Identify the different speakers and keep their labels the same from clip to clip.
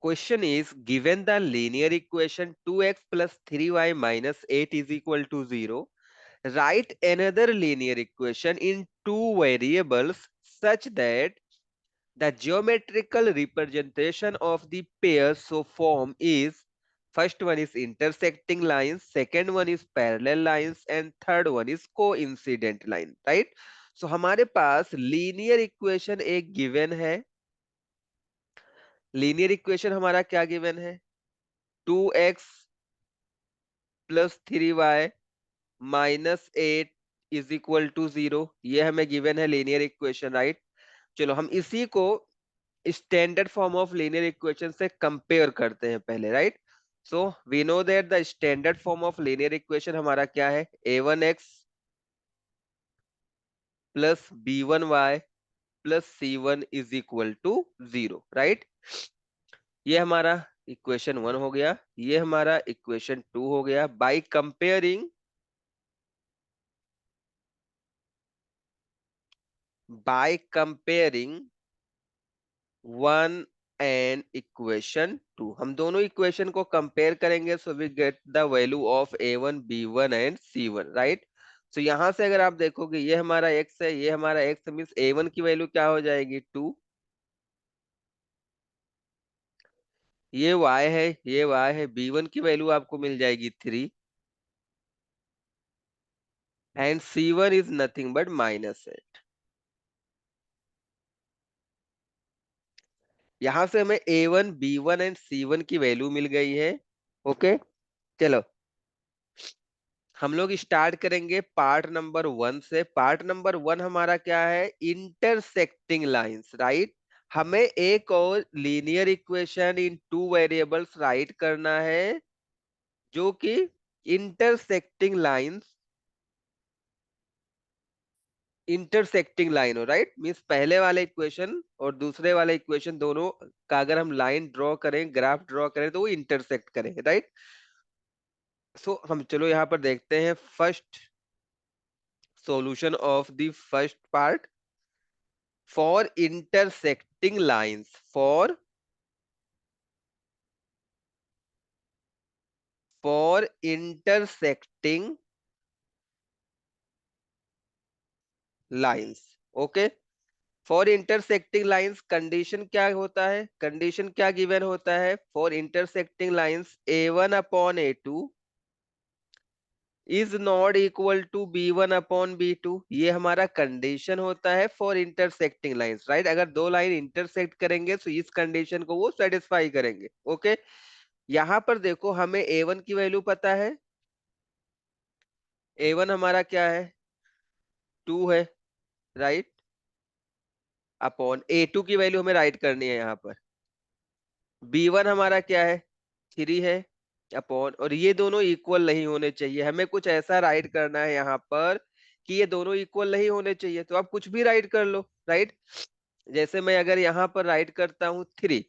Speaker 1: Question is given the linear equation 2x plus 3y minus 8 is equal to 0. Write another linear equation in two variables such that the geometrical representation of the pair so form is first one is intersecting lines, second one is parallel lines and third one is coincident line, right? So हमारे पास linear equation एक given है। Linear equation हमारा क्या given है? 2x plus 3y minus 8 is equal to 0। ये हमें given है लीनियर इक्वेशन, राइट? चलो हम इसी को standard form of linear equation से कंपेयर करते हैं पहले, right? So we know that the standard form of linear equation हमारा क्या है? a1x plus b1y plus c1 is equal to 0, right? ये हमारा इक्वेशन 1 हो गया, ये हमारा इक्वेशन 2 हो गया। बाय कंपेयरिंग 1 एंड इक्वेशन 2, हम दोनों इक्वेशन को कंपेयर करेंगे, so we get the value of a1 b1 and c1, right? So यहां से अगर आप देखोगे ये हमारा x है, ये हमारा x मींस a1 की वैल्यू क्या हो जाएगी? 2। ये y है, ये y है, b1 की वैल्यू आपको मिल जाएगी 3 and c1 is nothing but -8। यहां से हमें a1 b1 एंड c1 की वैल्यू मिल गई है। ओके, चलो हम लोग स्टार्ट करेंगे पार्ट नंबर 1 से। पार्ट नंबर 1 हमारा क्या है? Intersecting lines, right? हमें एक और linear equation in two variables right करना है जो कि इंटरसेक्टिंग लाइन हो, राइट? मींस पहले वाले इक्वेशन और दूसरे वाले इक्वेशन दोनों का अगर हम लाइन ड्रॉ करें, ग्राफ ड्रॉ करें, तो वो इंटरसेक्ट करेंगे, राइट? सो हम चलो यहाँ पर देखते हैं first solution of the first part for intersecting lines, for intersecting lines। Okay, for intersecting lines condition क्या होता है? कंडीशन क्या गिवन होता है for intersecting lines? a1 upon a2 is not equal to b1 upon b2। ये हमारा condition होता है फॉर इंटरसेक्टिंग लाइंस, राइट? अगर दो लाइन इंटरसेक्ट करेंगे तो इस कंडीशन को वो सेटिस्फाई करेंगे। ओके, यहां पर देखो हमें a1 की वैल्यू पता है। a1 हमारा क्या है? 2 है, राइट? अपॉन a2 की वैल्यू हमें राइट करनी है यहाँ पर। b1 हमारा क्या है? 3 है, अपॉन, और ये दोनों इक्वल नहीं होने चाहिए, हमें कुछ ऐसा राइट करना है यहाँ पर कि ये दोनों इक्वल नहीं होने चाहिए। तो आप कुछ भी राइट कर लो, राइट? जैसे मैं अगर यहाँ पर राइट करता हूँ 3,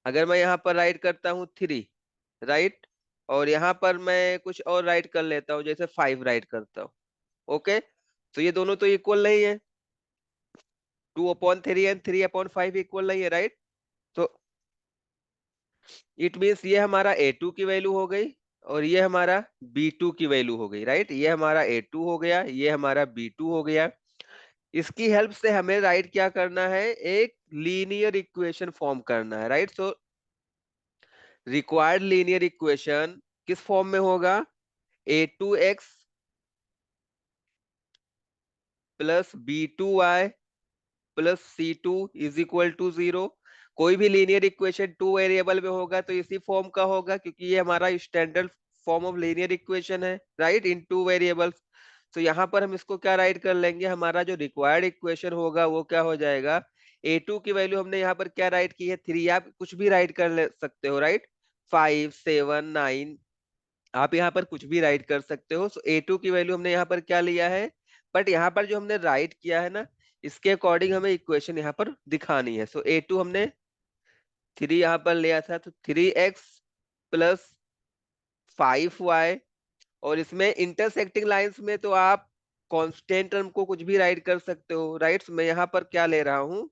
Speaker 1: अगर मैं यहाँ पर राइट करता हूँ 3, राइट, और यहाँ पर मैं कुछ और राइट कर लेता हूँ, जैसे 5 राइट करता हूँ। ओके, तो ये दोनों तो इक्वल नहीं है। 2/3 एंड 3/5 इक्वल नहीं है, राइट? तो इट मीन्स ये हमारा a2 की वैल्यू हो गई और ये हमारा b2 की वैल्यू हो गई, राइट? ये हमारा a2 हो गया, ये हमारा b2 हो गया। इसकी हेल्प से हमें राइट क्या करना है? एक लीनियर इक्वेशन फॉर्म करना है, right? So required linear equation किस फॉर्म में होगा? a2x plus b2y plus c2 is equal to 0। कोई भी लीनियर इक्वेशन टू वेरिएबल में होगा तो इसी फॉर्म का होगा, क्योंकि ये हमारा standard form of linear equation है, राइट? इन टू वेरिएबल्स। तो यहाँ पर हम इसको क्या राइट कर लेंगे? हमारा जो रिक्वायर्ड इक्वेशन होगा वो क्या हो जाएगा? a2 की वैल्यू हमने यहाँ पर क्या राइट की है? 3। आप कुछ भी राइट कर ले सकते हो, राइट? 5 7 9 आप यहाँ पर कुछ भी राइट कर सकते हो। सो a2 की वैल्यू हमने यहाँ पर क्या लिया है? बट यहाँ पर जो हमने राइट किया है ना, इसके अकॉर्डिंग हमें इक्वेशन यहाँ पर दिखानी है। सो a2 हमने 3 यहाँ पर लिया था, तो 3x प्लस 5y, और इसमें इंटरसेक्टिंग लाइंस में तो आप कांस्टेंट टर्म को कुछ भी राइट कर सकते हो, राइट? मैं यहाँ पर क्या ले रहा हूँ?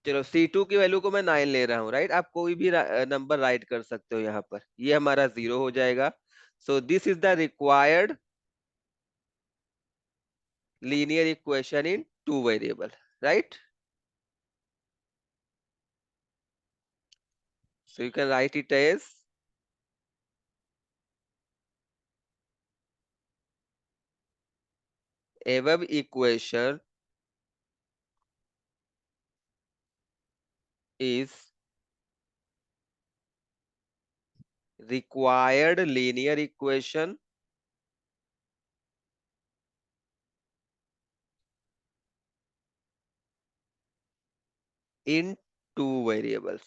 Speaker 1: चलो C2 की वैल्यू को मैं 9 ले रहा हूँ, राइट। आप कोई भी नंबर राइट कर सकते हो यहाँ पर, ये हमारा 0 हो जाएगा। So this is the required linear equation in two variable, right. So you can write it as above equation is required linear equation in two variables.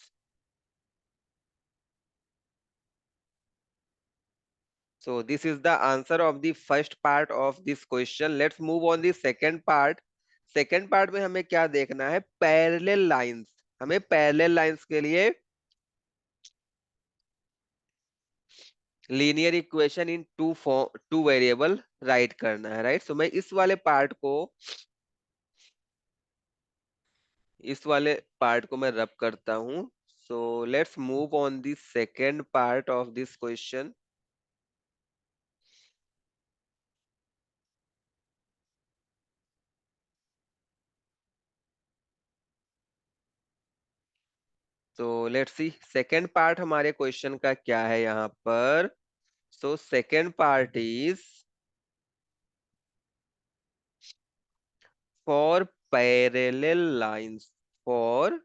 Speaker 1: So this is the answer of the first part of this question. Let's move on the second part. Second part में हमें क्या देखना है, parallel lines. हमें parallel lines के लिए linear equation in two variable right करना है, राइट। सो मैं इस वाले पार्ट को मैं रब करता हूं। So let's move on the second part of this question. तो लेट्स सी सेकेंड पार्ट हमारे क्वेश्चन का क्या है यहाँ पर। So second part is for parallel lines, for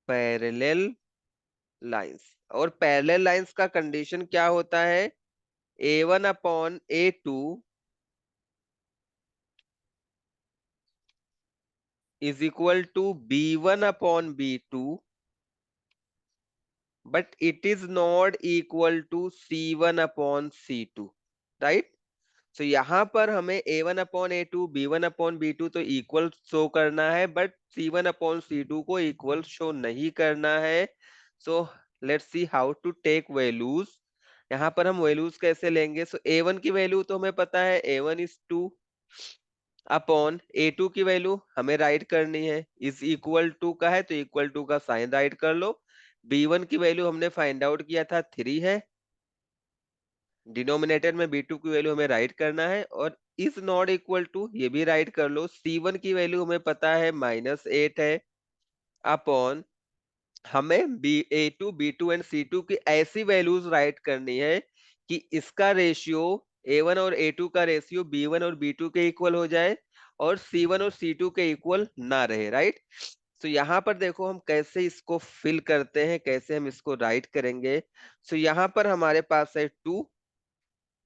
Speaker 1: parallel lines. और पैरेलल लाइंस का कंडीशन क्या होता है, A1/A2 is equal to B1/B2, but it is not equal to C1/C2, right. तो यहाँ पर हमें A1/A2 B1/B2 तो इक्वल शो करना है, बट C1/C2 को इक्वल शो नहीं करना है। So let's see how to take values. यहाँ पर हम वैल्यूज कैसे लेंगे। सो A1 की वैल्यू तो हमें पता है, A1 इज 2 अपॉन A2 की वैल्यू हमें राइट करनी है, इज इक्वल टू का है तो इक्वल टू का साइन राइट कर लो। B1 की वैल्यू हमने फाइंड आउट किया था 3 है, डिनोमिनेटर में B2 की वैल्यू हमें राइट करना है, और इज नॉट इक्वल टू ये भी राइट कर लो। C1 की वैल्यू हमें पता है -8 है, अपॉन हमें A2 B2 एंड C2 की ऐसी वैल्यूज राइट करनी है कि इसका रेशियो A1 और A2 का रेशियो B1 और B2 के इक्वल हो जाए, और C1 और C2 के इक्वल ना रहे, राइट। तो यहाँ पर देखो हम कैसे इसको फिल करते हैं, कैसे हम इसको राइट करेंगे। सो यहाँ पर हमारे पास है 2,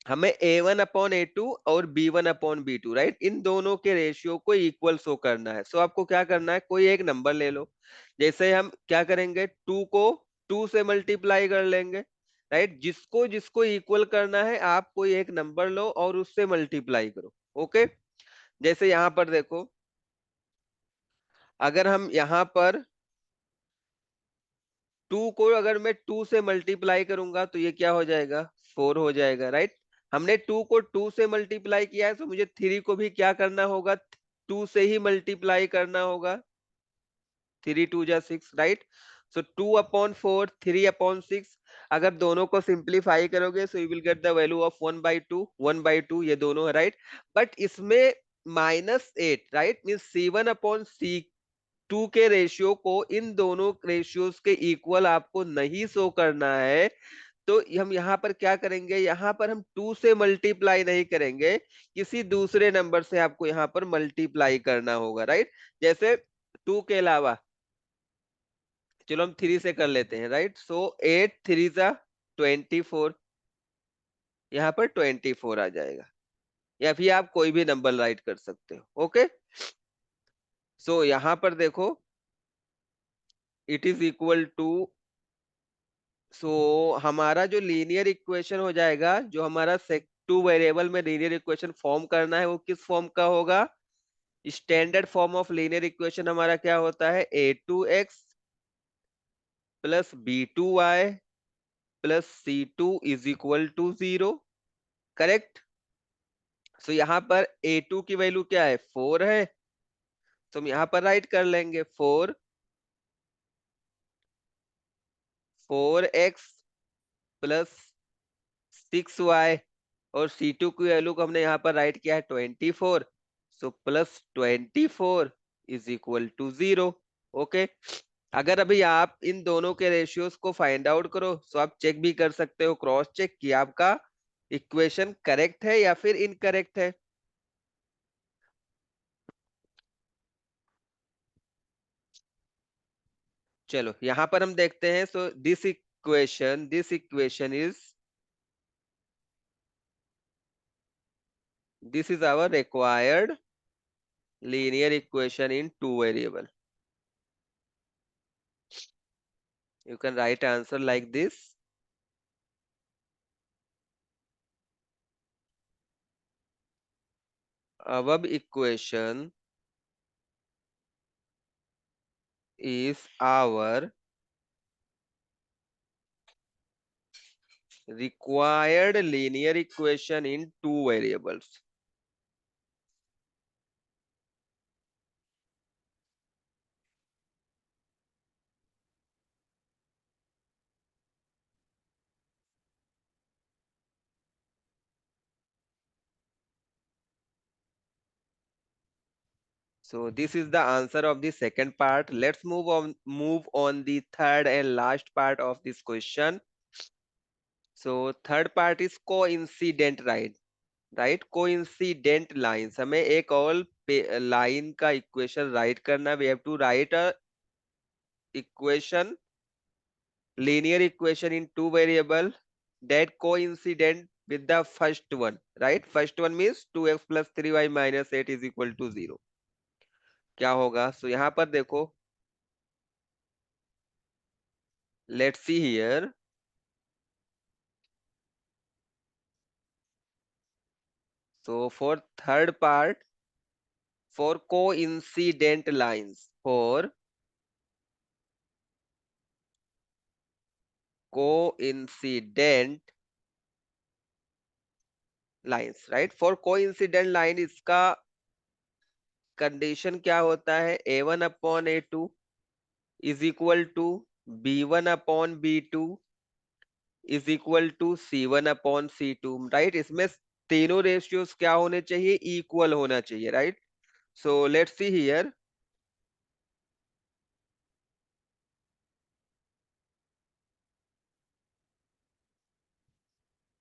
Speaker 1: हमें A1/A2 और B1/B2, राइट, इन दोनों के रेशियो को इक्वल शो करना है। सो आपको क्या करना है, कोई एक नंबर ले लो। जैसे हम क्या करेंगे, 2 को 2 से मल्टीप्लाई कर लेंगे, राइट। जिसको जिसको इक्वल करना है आप कोई एक नंबर लो और उससे मल्टीप्लाई करो, ओके। जैसे यहाँ पर देखो, अगर हम यहाँ पर 2 को अगर मैं 2 से मल्टीप्लाई करूंगा तो ये क्या हो जाएगा, 4 हो जाएगा, राइट। हमने 2 को 2 से मल्टीप्लाई किया है, तो मुझे 3 को भी क्या करना होगा, 2 से ही मल्टीप्लाई करना होगा। 3 2 जा 6, राइट। सो 2/4 3/6, अगर दोनों को सिंप्लीफाई करोगे so you will get the value of 1/2, 1/2 ये दोनों है, राइट। बट इसमें -8, राइट, मीन C1/C2 के रेशियो को इन दोनों रेशियोज के इक्वल आपको नहीं शो करना है। तो हम यहाँ पर क्या करेंगे, यहाँ पर हम 2 से मल्टीप्लाई नहीं करेंगे, किसी दूसरे नंबर से आपको यहाँ पर मल्टीप्लाई करना होगा, राइट। जैसे 2 के अलावा चलो हम 3 से कर लेते हैं, राइट। सो 8 3 जा 24, यहाँ पर 24 आ जाएगा, या फिर आप कोई भी नंबर राइट कर सकते हो, ओके। सो यहाँ पर देखो, it is equal to, so हमारा जो लीनियर इक्वेशन हो जाएगा, जो हमारा टू वेरिएबल में लीनियर इक्वेशन फॉर्म करना है, वो किस फॉर्म का होगा। Standard form of linear equation हमारा क्या होता है, A2x plus B2y plus C2 is equal to 0, correct. So यहाँ पर A2 की वैल्यू क्या है, 4 है, तो हम यहाँ पर राइट कर लेंगे 4x प्लस 6y, और C2 की वैल्यू को हमने यहाँ पर राइट किया है 24, सो +24 इज इक्वल टू 0। ओके, अगर अभी आप इन दोनों के रेशियोज को फाइंड आउट करो तो आप चेक भी कर सकते हो, क्रॉस चेक, कि आपका इक्वेशन करेक्ट है या फिर इनकरेक्ट है। चलो यहां पर हम देखते हैं। So this equation is our required linear equation in two variable. You can write answer like this. above equation is our required linear equation in two variables. So this is the answer of the second part. Let's move on the third and last part of this question. So third part is coincident, right? Coincident lines, हमें एक और line का equation right करना। We have to write a equation, linear equation in two variable that coincident with the first one, right? First one means 2x plus 3y minus 8 is equal to 0। क्या होगा? सो यहाँ पर देखो, let's see here. So for third part, for coincident lines, right? For coincident line इसका condition क्या होता है? A1/A2 is equal to B1/B2 is equal to C1/C2, right? इसमें तीनों रेशियोज क्या होने चाहिए? इक्वल होना चाहिए, right? So let's see here.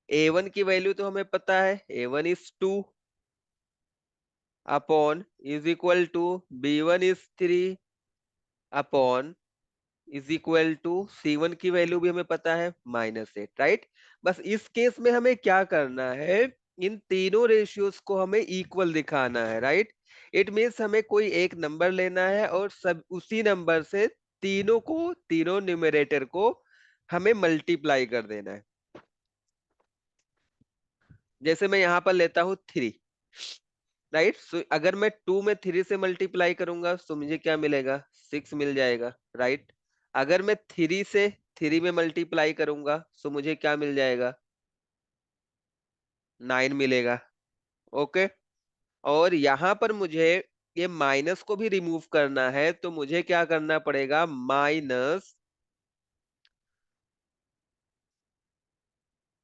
Speaker 1: A1 की वैल्यू तो हमें पता है, A1 is 2 upon is equal to B1 is 3 upon is equal to C1 की वैल्यू भी हमें पता है -8, राइट? बस इस केस में हमें क्या करना है? इन तीनों रेशियोज को हमें इक्वल दिखाना है, राइट? इट मीन्स हमें कोई एक नंबर लेना है और सब उसी नंबर से तीनों न्यूमरेटर को हमें मल्टीप्लाई कर देना है। जैसे मैं यहाँ पर लेता हूँ 3, राइट? सो अगर मैं 2 में 3 से मल्टीप्लाई करूंगा तो मुझे क्या मिलेगा? 6 मिल जाएगा, राइट? अगर मैं 3 से 3 में मल्टीप्लाई करूंगा तो मुझे क्या मिल जाएगा? 9 मिलेगा। ओके, और यहाँ पर मुझे ये माइनस को भी रिमूव करना है, तो मुझे क्या करना पड़ेगा?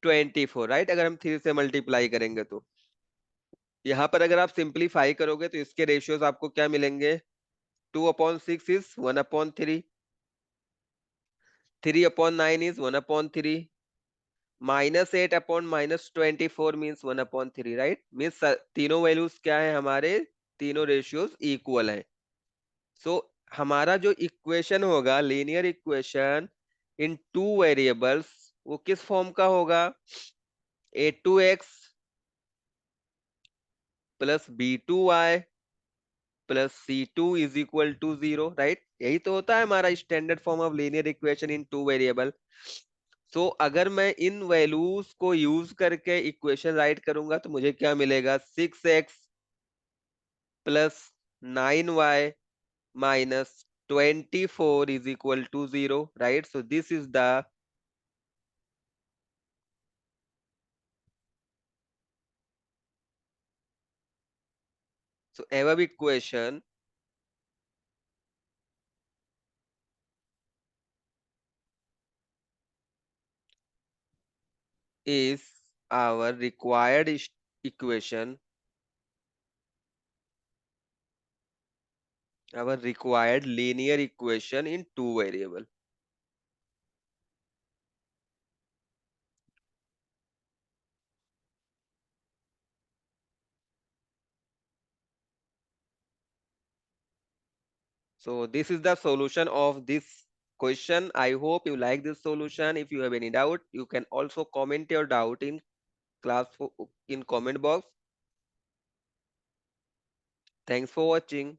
Speaker 1: -24, राइट? अगर हम 3 से मल्टीप्लाई करेंगे तो यहाँ पर अगर आप सिंप्लीफाई करोगे तो इसके रेशियोज आपको क्या मिलेंगे? 2/6 is 1/3, 3/9 is 1/3, -8 upon -24 means 1/3, right? Means तीनों वैल्यूज क्या है हमारे? तीनों रेशियोज इक्वल है। सो हमारा जो इक्वेशन होगा, linear equation in two variables, वो किस फॉर्म का होगा? A2x plus B2y plus C2 is equal to 0, right? यही तो होता है हमारा standard form of linear equation in two variable. So अगर मैं इन वैल्यूज को यूज करके इक्वेशन राइट करूंगा तो मुझे क्या मिलेगा? 6x plus 9y -24 is equal to 0, right? So this is the so above equation is our required equation, our required linear equation in two variable. So this is the solution of this question. I hope you like this solution. If you have any doubt, you can also comment your doubt in in comment box. Thanks for watching.